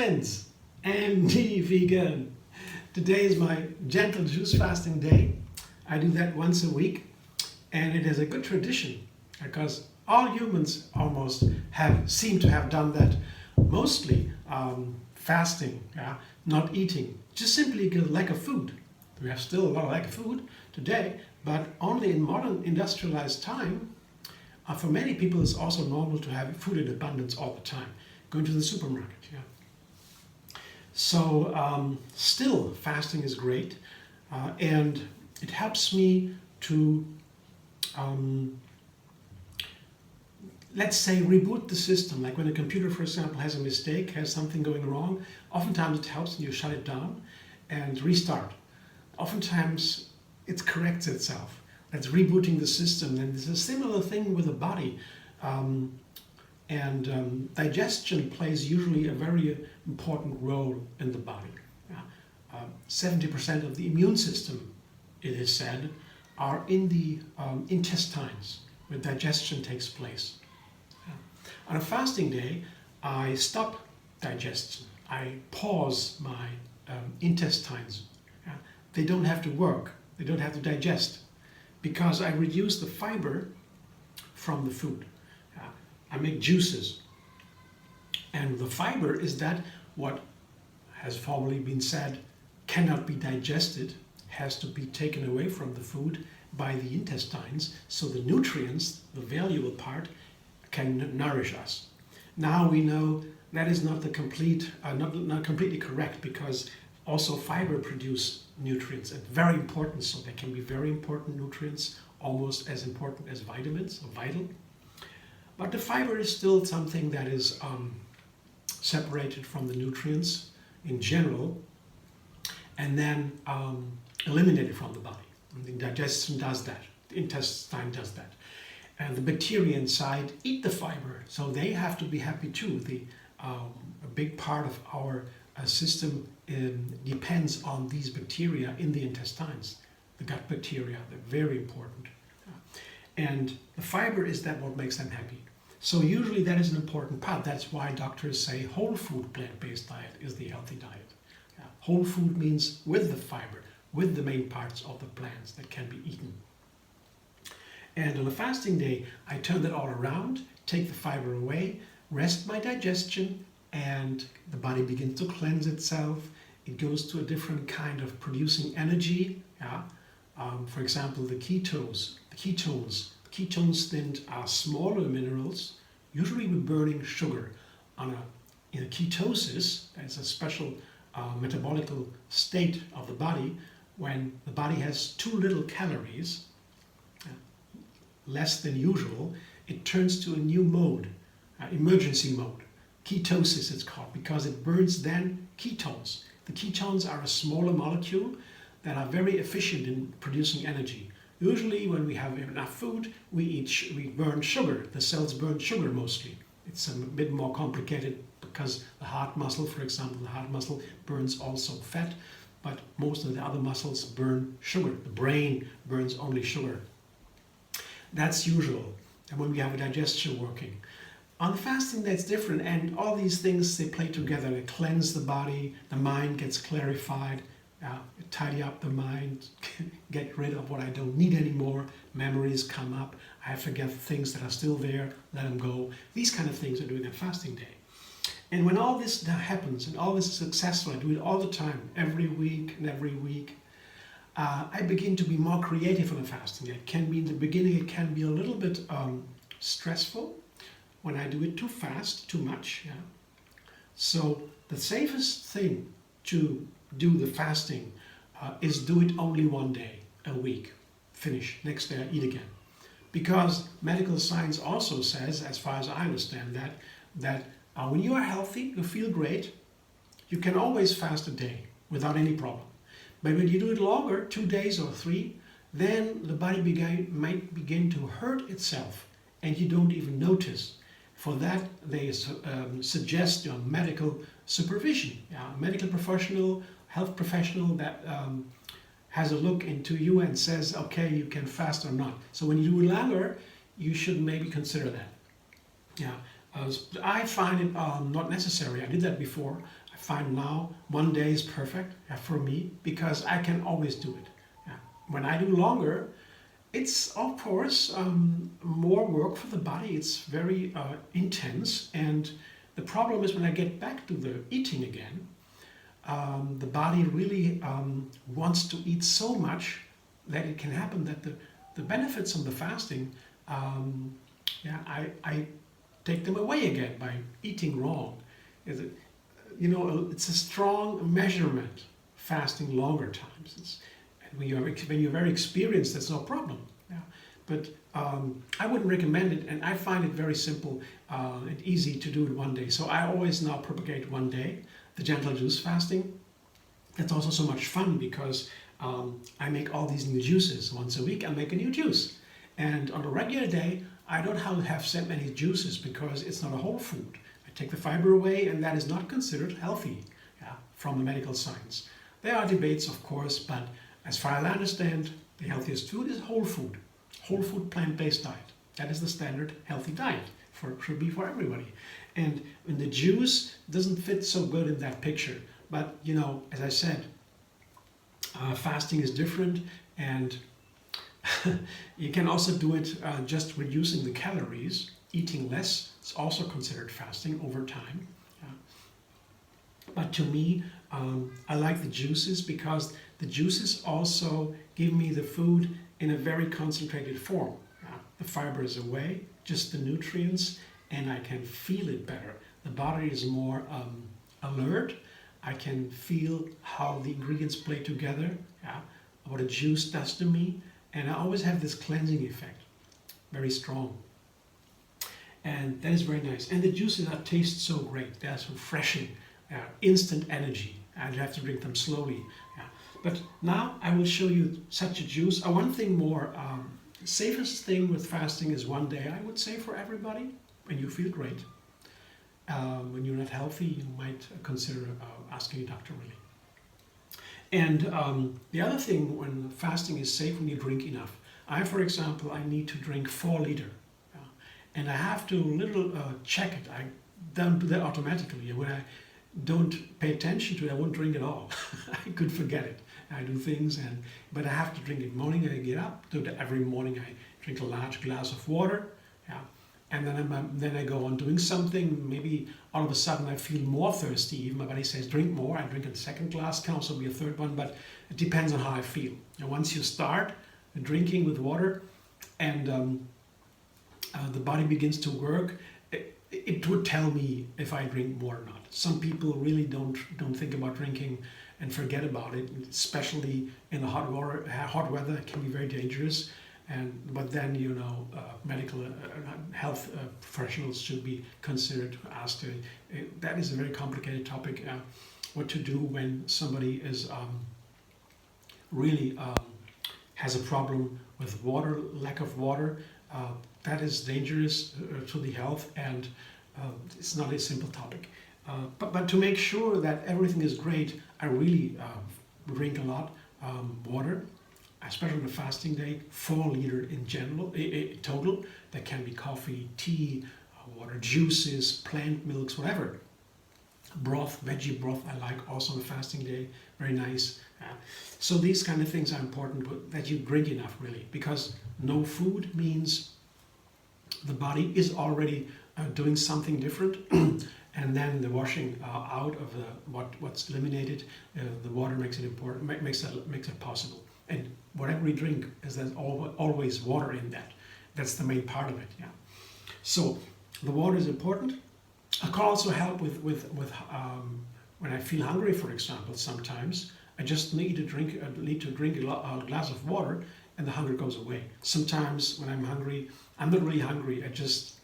friends, Andy Vegan. Today is my gentle juice fasting day. I do that once a week, and it is a good tradition because all humans almost seem to have done that. Mostly fasting, not eating, just simply a lack of food. We have still a lot of lack of food today, but only in modern industrialized time. For many people, it's also normal to have food in abundance all the time. Going to the supermarket, So still, fasting is great, and it helps me to, let's say, reboot the system. Like when a computer, for example, has a mistake, has something going wrong, oftentimes it helps you shut it down and restart. Oftentimes it corrects itself. That's rebooting the system. And it's a similar thing with the body. Digestion plays usually a very important role in the body. 70% of the immune system, it is said, are in the intestines where digestion takes place. On a fasting day, I stop digestion. I pause my intestines. They don't have to work. They don't have to digest because I reduce the fiber from the food. I make juices. And the fiber is that what has formerly been said cannot be digested, has to be taken away from the food by the intestines, so the nutrients, the valuable part, can nourish us. Now we know that is not the complete, not completely correct, because also fiber produce nutrients, and very important, so they can be very important nutrients, almost as important as vitamins, or vital. But the fiber is still something that is separated from the nutrients in general, and then eliminated from the body. And the digestion does that, the intestine does that. And the bacteria inside eat the fiber, so they have to be happy too. A big part of our system depends on these bacteria in the intestines, the gut bacteria. They're very important. And the fiber is that what makes them happy. So usually that is an important part. That's why doctors say whole food plant-based diet is the healthy diet. Whole food means with the fiber, with the main parts of the plants that can be eaten. And on a fasting day, I turn that all around, take the fiber away, rest my digestion, and the body begins to cleanse itself. It goes to a different kind of producing energy. For example, the ketones. Ketones then are smaller minerals, usually with burning sugar. In a ketosis, that's a special metabolical state of the body when the body has too little calories, less than usual, it turns to a new mode, emergency mode. Ketosis it's called, because it burns then ketones. The ketones are a smaller molecule that are very efficient in producing energy. Usually when we have enough food, we burn sugar. The cells burn sugar mostly. It's a bit more complicated because the heart muscle, for example, the heart muscle burns also fat, but most of the other muscles burn sugar. The brain burns only sugar. That's usual, and when we have a digestion working. On the fasting, that's different, and all these things, they play together. They cleanse the body, the mind gets clarified, tidy up the mind, get rid of what I don't need anymore, memories come up, I forget things that are still there, let them go. These kind of things I do in a fasting day. And when all this happens, and all this is successful, I do it all the time, every week and every week, I begin to be more creative on a fasting. It can be in the beginning, it can be a little bit stressful when I do it too fast, too much. So the safest thing to do the fasting is do it only one day a week. Finish. Next day I eat again. Because medical science also says, as far as I understand that when you are healthy, you feel great, you can always fast a day without any problem. But when you do it longer, 2 days or 3, then the body might begin to hurt itself and you don't even notice. For that, they suggest medical supervision. A medical professional, health professional that has a look into you and says, okay, you can fast or not. So when you do it longer, you should maybe consider that. I find it not necessary. I did that before. I find now 1 day is perfect for me because I can always do it. Yeah. When I do longer, it's of course more work for the body. It's very intense, and the problem is when I get back to the eating again, the body really wants to eat so much that it can happen that the benefits of the fasting, I take them away again by eating wrong. It's a strong measurement, fasting longer times. When you're very experienced, that's no problem. Yeah. But I wouldn't recommend it, and I find it very simple and easy to do it 1 day. So I always now propagate 1 day, the gentle juice fasting. It's also so much fun because I make all these new juices. Once a week I make a new juice. And on a regular day, I don't have so many juices because it's not a whole food. I take the fiber away, and that is not considered healthy from the medical science. There are debates, of course, but as far as I understand, the healthiest food is whole food plant-based diet. That is the standard healthy diet, should be for everybody. And when the juice doesn't fit so good in that picture, but as I said, fasting is different, and you can also do it just reducing the calories, eating less. It's also considered fasting over time. But to me, I like the juices because the juices also give me the food in a very concentrated form. The fiber is away, just the nutrients, and I can feel it better. The body is more alert. I can feel how the ingredients play together, what a juice does to me, and I always have this cleansing effect, very strong. And that is very nice. And the juices taste so great. They're so refreshing, instant energy. I have to drink them slowly. But now I will show you such a juice. One thing more, safest thing with fasting is 1 day, I would say, for everybody, when you feel great. When you're not healthy, you might consider asking a doctor, really. And the other thing when fasting is safe, when you drink enough. For example, I need to drink 4 liters. And I have to check it. I don't do that automatically. When I don't pay attention to it, I won't drink at all. I could forget it. I do things, but I have to drink it. Morning I get up. Every morning I drink a large glass of water. And then I go on doing something. Maybe all of a sudden I feel more thirsty. Even my body says drink more. I drink a second glass, can also be a third one, but it depends on how I feel. And once you start drinking with water, and the body begins to work, it would tell me if I drink more or not. Some people really don't think about drinking and forget about it, especially in the hot weather. It can be very dangerous. But then medical health professionals should be considered to ask. That is a very complicated topic. What to do when somebody is really has a problem with water, lack of water. That is dangerous to the health, and it's not a simple topic. But to make sure that everything is great, I really drink a lot water, especially on a fasting day. 4 liters in general, total. That can be coffee, tea, water, juices, plant milks, whatever. Broth, veggie broth, I like also on a fasting day. Very nice. So these kind of things are important, that you drink enough, really, because no food means the body is already doing something different. And then the washing out of what's eliminated, the water makes it important, makes it possible. And whatever we drink, there's always water in that. That's the main part of it. So the water is important. It can also help with when I feel hungry, for example. Sometimes I just need to drink a glass of water, and the hunger goes away. Sometimes when I'm hungry, I'm not really hungry. I just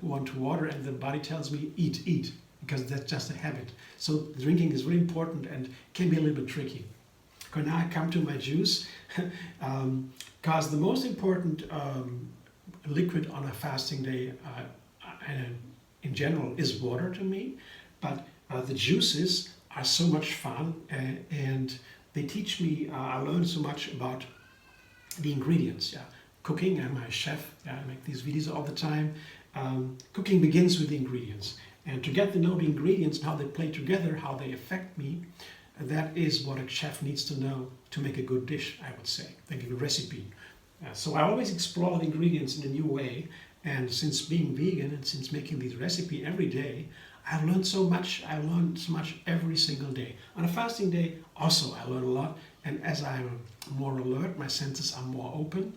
want water, and the body tells me eat, because that's just a habit. So drinking is really important and can be a little bit tricky. Okay, now I come to my juice, because the most important liquid on a fasting day in general is water to me, but the juices are so much fun, and they teach me, I learned so much about the ingredients. Cooking, I'm a chef, I make these videos all the time. Cooking begins with the ingredients, And to get to know the ingredients and how they play together, how they affect me, that is what a chef needs to know to make a good dish, I would say. They give a recipe. So I always explore the ingredients in a new way. And since being vegan and since making these recipes every day, I've learned so much. I learned so much every single day. On a fasting day, also I learn a lot. And as I'm more alert, my senses are more open.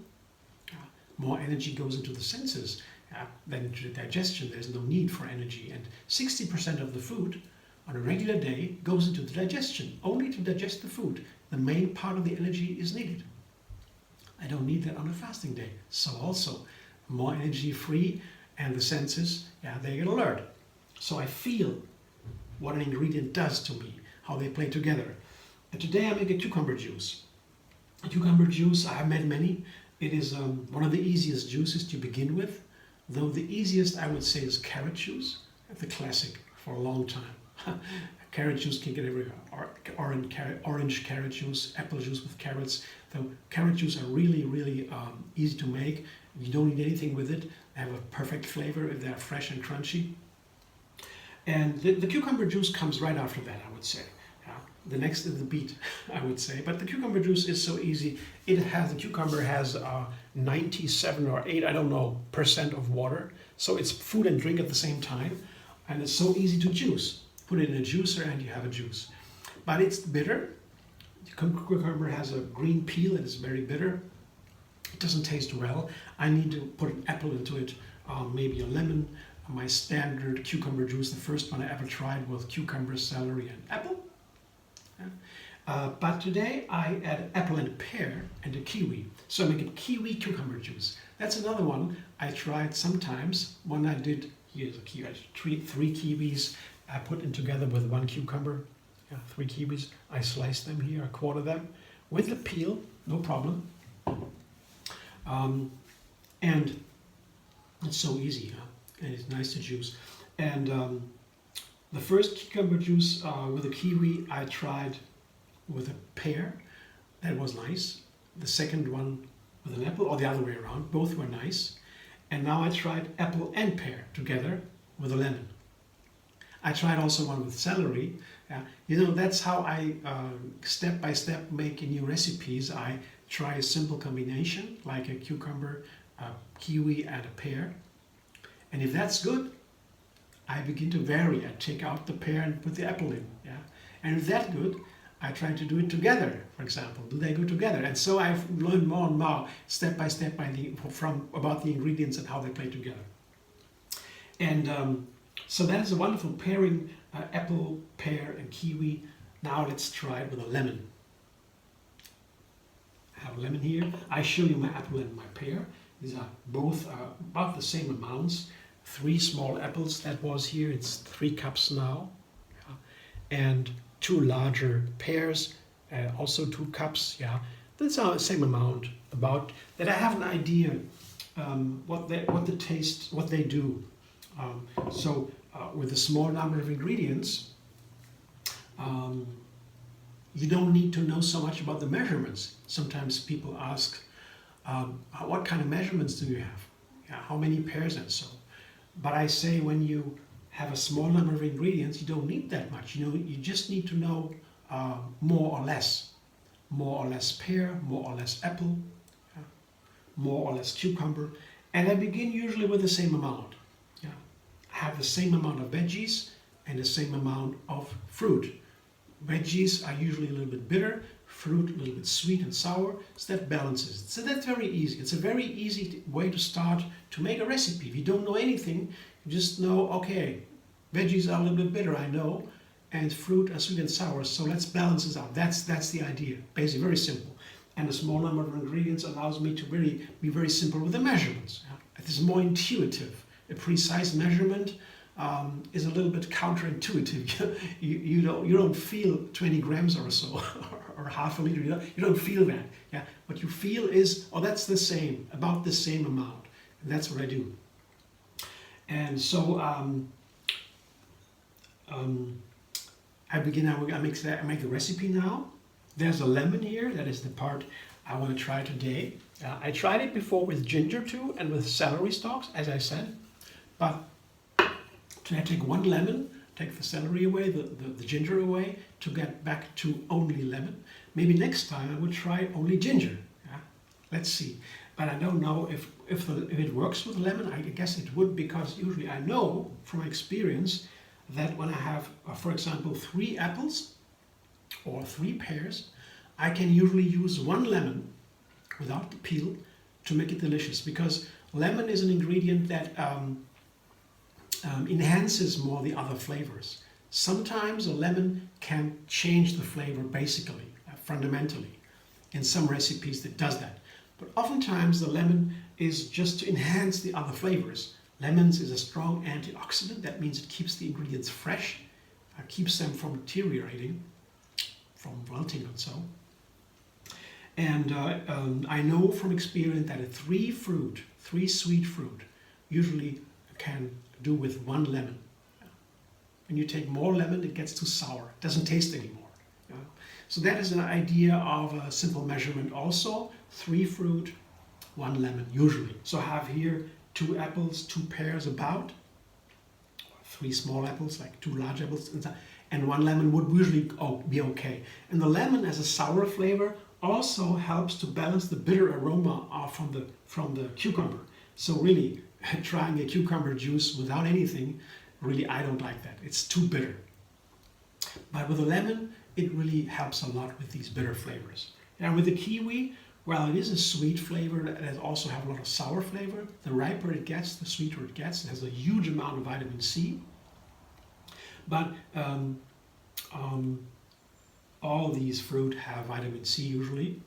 More energy goes into the senses than into the digestion. There's no need for energy. And 60% of the food on a regular day goes into the digestion. Only to digest the food, the main part of the energy is needed. I don't need that on a fasting day. So also, more energy free, and the senses, they get alert. So I feel what an ingredient does to me, how they play together. And today I make a cucumber juice. A cucumber juice, I have made many. It is one of the easiest juices to begin with, though the easiest I would say is carrot juice. The classic for a long time. Carrot juice can get everywhere. Orange carrot juice, apple juice with carrots. Though carrot juice are really, really easy to make. You don't need anything with it. They have a perfect flavor if they're fresh and crunchy. And the cucumber juice comes right after that, I would say. The next is the beet, I would say. But the cucumber juice is so easy. The cucumber has 97 or 8, I don't know, % of water. So it's food and drink at the same time. And it's so easy to juice. Put it in a juicer and you have a juice. But it's bitter. The cucumber has a green peel and it's very bitter. It doesn't taste well. I need to put an apple into it, maybe a lemon. My standard cucumber juice, the first one I ever tried was cucumber, celery, and apple. But today I add apple and pear and a kiwi. So I make a kiwi cucumber juice. That's another one I tried sometimes. One I did, here's a kiwi, three kiwis. I put them together with one cucumber. 3 kiwis. I slice them here, I quarter them with the peel, no problem. And it's so easy, and it's nice to juice. And the first cucumber juice with a kiwi I tried with a pear. That was nice. The second one with an apple, or the other way around. Both were nice. And now I tried apple and pear together with a lemon. I tried also one with celery. That's how I step by step make new recipes. I try a simple combination like a cucumber, a kiwi, and a pear. And if that's good, I begin to vary. I take out the pear and put the apple in. And if that's good, I try to do it together, for example. Do they go together? And so I've learned more and more, step by step, about the ingredients and how they play together. And so that is a wonderful pairing, apple, pear, and kiwi. Now let's try it with a lemon. I have a lemon here. I show you my apple and my pear. These are both about the same amounts. 3 small apples that was here. It's 3 cups now. And 2 larger pears, also 2 cups. That's the same amount. About that, I have an idea what they do. So with a small number of ingredients, you don't need to know so much about the measurements. Sometimes people ask, what kind of measurements do you have? How many pears and so? But I say when you have a small number of ingredients, you don't need that much. You just need to know more or less. More or less pear, more or less apple, more or less cucumber. And I begin usually with the same amount. I have the same amount of veggies and the same amount of fruit. Veggies are usually a little bit bitter, fruit a little bit sweet and sour, so that balances it. So that's very easy. It's a very easy way to start to make a recipe. If you don't know anything, you just know, okay, veggies are a little bit bitter, I know, and fruit are sweet and sour, so let's balance this out. That's the idea. Basically, very simple. And a small number of ingredients allows me to really be very simple with the measurements. It is more intuitive. A precise measurement is a little bit counterintuitive. you don't feel 20 grams or so, or half a liter. You don't feel that. What you feel is, oh, that's the same, about the same amount. And that's what I do. And so I make the recipe now. There's a lemon here. That is the part I want to try today. I tried it before with ginger too and with celery stalks, as I said. But So I take 1 lemon, take the celery away, the ginger away, to get back to only lemon. Maybe next time I would try only ginger. Yeah? Let's see. But I don't know if it works with lemon. I guess it would, because usually I know from experience that when I have, for example, 3 apples or 3 pears, I can usually use 1 lemon without the peel to make it delicious, because lemon is an ingredient that enhances more the other flavors. Sometimes a lemon can change the flavor basically, fundamentally. In some recipes it does that. But oftentimes the lemon is just to enhance the other flavors. Lemons is a strong antioxidant. That means it keeps the ingredients fresh, keeps them from deteriorating, from wilting and so. And I know from experience that a 3 sweet fruit, usually can do with 1 lemon. When you take more lemon, it gets too sour. It doesn't taste anymore. So that is an idea of a simple measurement also. 3 fruit, 1 lemon, usually. So I have here 2 apples, 2 pears about, 3 small apples, like 2 large apples, and 1 lemon would usually be okay. And the lemon as a sour flavor also helps to balance the bitter aroma from the cucumber. So really, trying a cucumber juice without anything, really I don't like that. It's too bitter. But with the lemon, it really helps a lot with these bitter flavors. And with the kiwi, well, it is a sweet flavor that also have a lot of sour flavor. The riper it gets, the sweeter it gets. It has a huge amount of vitamin C. But all these fruit have vitamin C usually.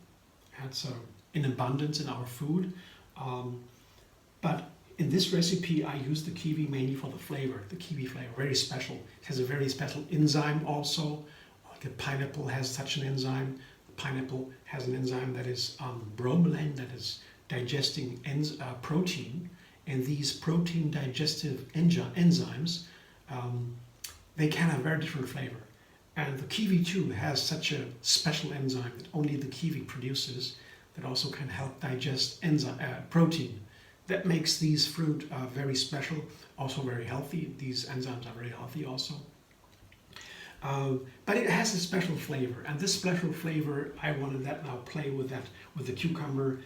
That's in abundance in our food. But in this recipe, I use the kiwi mainly for the flavor, the kiwi flavor, very special. It has a very special enzyme also. Like a pineapple has such an enzyme. The pineapple has an enzyme that is bromelain, that is digesting protein. And these protein digestive enzymes, they can have very different flavor. And the kiwi too has such a special enzyme that only the kiwi produces, that also can help digest protein. That makes these fruit very special, also very healthy. These enzymes are very healthy also. But it has a special flavor, and this special flavor, I wanted that now play with that, with the cucumber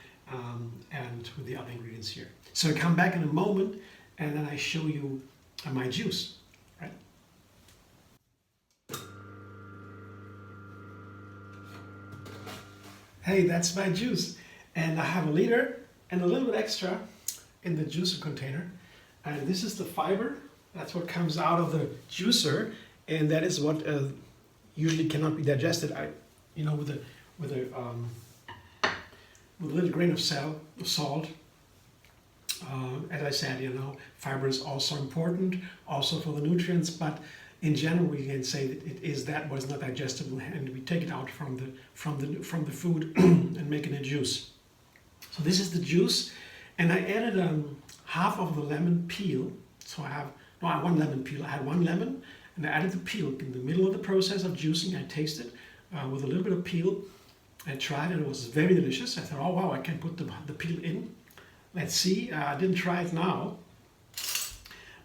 and with the other ingredients here. So I come back in a moment, and then I show you my juice, right? Hey, that's my juice. And I have a liter and a little bit extra in the juicer container. And this is the fiber. That's what comes out of the juicer. And that is what usually cannot be digested. With a little grain of salt. As I said, fiber is also important, also for the nutrients. But in general, we can say that was not digestible, and we take it out from the food and make it a juice. So this is the juice, and I added half of the lemon peel. So I have 1 lemon peel. I had 1 lemon, and I added the peel in the middle of the process of juicing. I tasted with a little bit of peel. I tried, and it was very delicious. I thought, oh wow, I can put the peel in. Let's see. I didn't try it now,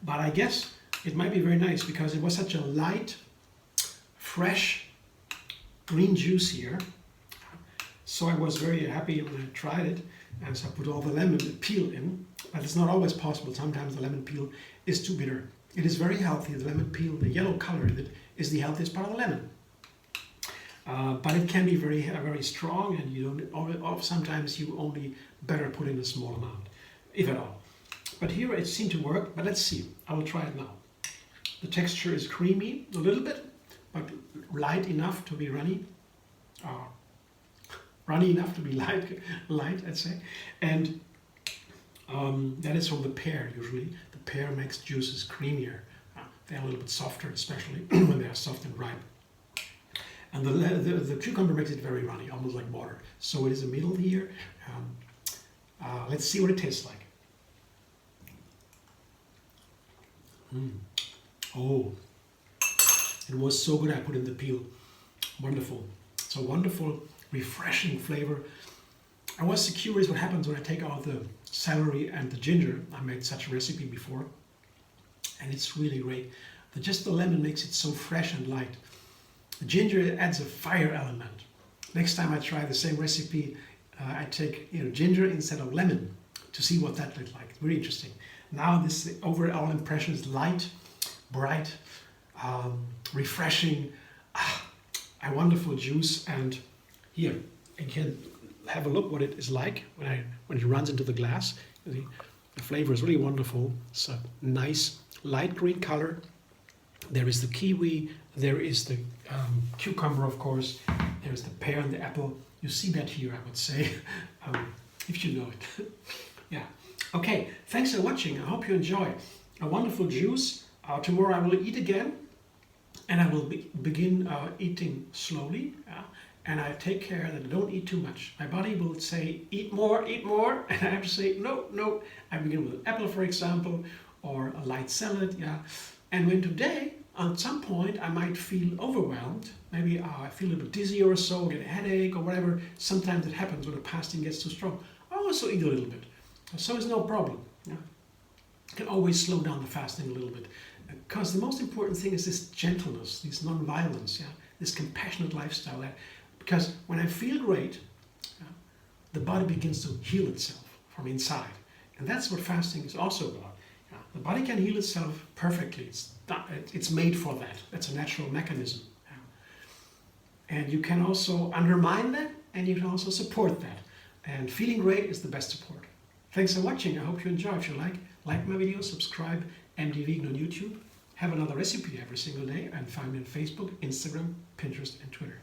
but I guess it might be very nice because it was such a light, fresh, green juice here. So I was very happy when I tried it, and so I put all the lemon peel in. But it's not always possible. Sometimes the lemon peel is too bitter. It is very healthy. The lemon peel, the yellow color in it, is the healthiest part of the lemon. But it can be very, very strong, and sometimes you only better put in a small amount, if at all. But here it seemed to work. But let's see. I will try it now. The texture is creamy a little bit, but light enough to be runny. Runny enough to be light, I'd say. And that is from the pear, usually. The pear makes juices creamier. They're a little bit softer, especially when they are soft and ripe. And the cucumber makes it very runny, almost like water. So it is a middle here. Let's see what it tastes like. Oh, it was so good. I put in the peel. Wonderful. It's a wonderful, refreshing flavor. I was curious what happens when I take out the celery and the ginger. I made such a recipe before. and it's really great. Just the lemon makes it so fresh and light. The ginger adds a fire element. Next time I try the same recipe, I take ginger instead of lemon to see what that looks like. It's really interesting. Now this overall impression is light, bright, refreshing, a wonderful juice. And here, you can have a look what it is like when it runs into the glass. You see, the flavor is really wonderful. It's a nice light green color. There is the kiwi, there is the cucumber, of course, there is the pear and the apple. You see that here, I would say, if you know it. Yeah. Okay, thanks for watching. I hope you enjoy. A wonderful juice. Tomorrow I will eat again, and I will begin eating slowly. And I take care that I don't eat too much. My body will say, eat more, and I have to say, no, no. I begin with an apple, for example, or a light salad, yeah. And when today, at some point, I might feel overwhelmed, maybe I feel a little dizzy or so, get a headache or whatever, sometimes it happens when the fasting gets too strong. I also eat a little bit, so it's no problem. Yeah. You can always slow down the fasting a little bit, because the most important thing is this gentleness, this non-violence, yeah, this compassionate lifestyle. Because when I feel great, the body begins to heal itself from inside. And that's what fasting is also about. The body can heal itself perfectly. It's made for that. That's a natural mechanism. And you can also undermine that, and you can also support that. And feeling great is the best support. Thanks for watching. I hope you enjoy. If you like my video, subscribe, MD Vegan on YouTube. Have another recipe every single day, and find me on Facebook, Instagram, Pinterest, and Twitter.